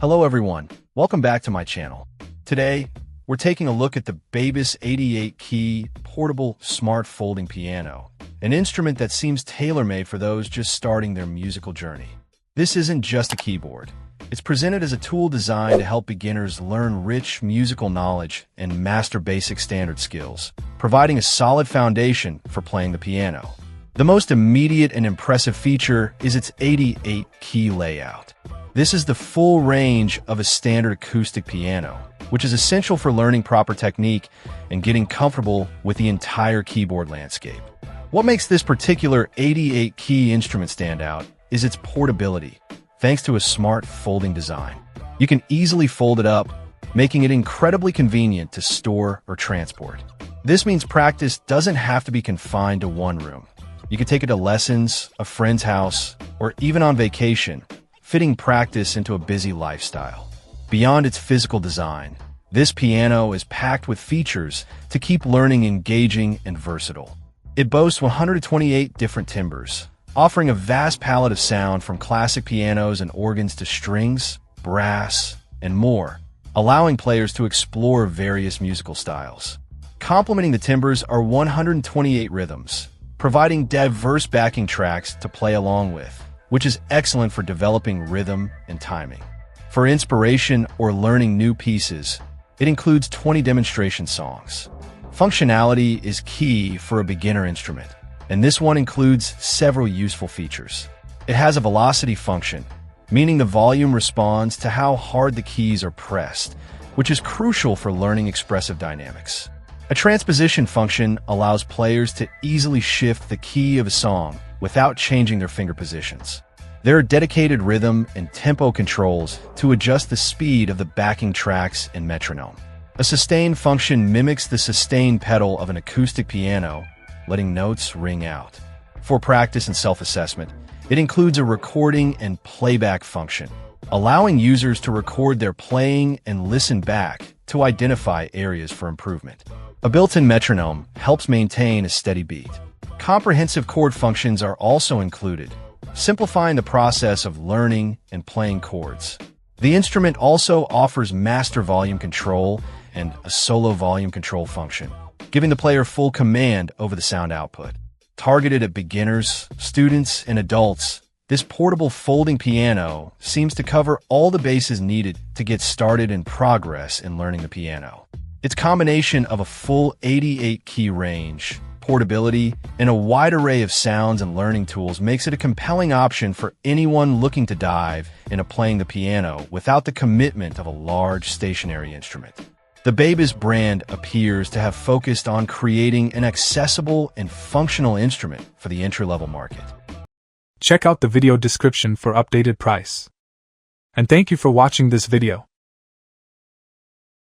Hello everyone, welcome back to my channel. Today, we're taking a look at the BABYCE 88-key portable smart folding piano, an instrument that seems tailor-made for those just starting their musical journey. This isn't just a keyboard. It's presented as a tool designed to help beginners learn rich musical knowledge and master basic standard skills, providing a solid foundation for playing the piano. The most immediate and impressive feature is its 88-key layout. This is the full range of a standard acoustic piano, which is essential for learning proper technique and getting comfortable with the entire keyboard landscape. What makes this particular 88-key instrument stand out is its portability, thanks to a smart folding design. You can easily fold it up, making it incredibly convenient to store or transport. This means practice doesn't have to be confined to one room. You can take it to lessons, a friend's house, or even on vacation, fitting practice into a busy lifestyle. Beyond its physical design, this piano is packed with features to keep learning engaging and versatile. It boasts 128 different timbres, offering a vast palette of sound from classic pianos and organs to strings, brass, and more, allowing players to explore various musical styles. Complementing the timbres are 128 rhythms, providing diverse backing tracks to play along with, which is excellent for developing rhythm and timing. For inspiration or learning new pieces, it includes 20 demonstration songs. Functionality is key for a beginner instrument, and this one includes several useful features. It has a velocity function, meaning the volume responds to how hard the keys are pressed, which is crucial for learning expressive dynamics. A transposition function allows players to easily shift the key of a song without changing their finger positions. There are dedicated rhythm and tempo controls to adjust the speed of the backing tracks and metronome. A sustain function mimics the sustain pedal of an acoustic piano, letting notes ring out. For practice and self-assessment, it includes a recording and playback function, allowing users to record their playing and listen back to identify areas for improvement. A built-in metronome helps maintain a steady beat. Comprehensive chord functions are also included, simplifying the process of learning and playing chords. The instrument also offers master volume control and a solo volume control function, giving the player full command over the sound output. Targeted at beginners, students, and adults, this portable folding piano seems to cover all the bases needed to get started and progress in learning the piano. Its combination of a full 88-key range, portability, and a wide array of sounds and learning tools makes it a compelling option for anyone looking to dive into playing the piano without the commitment of a large stationary instrument. The BABYCE brand appears to have focused on creating an accessible and functional instrument for the entry-level market. Check out the video description for updated price. And thank you for watching this video.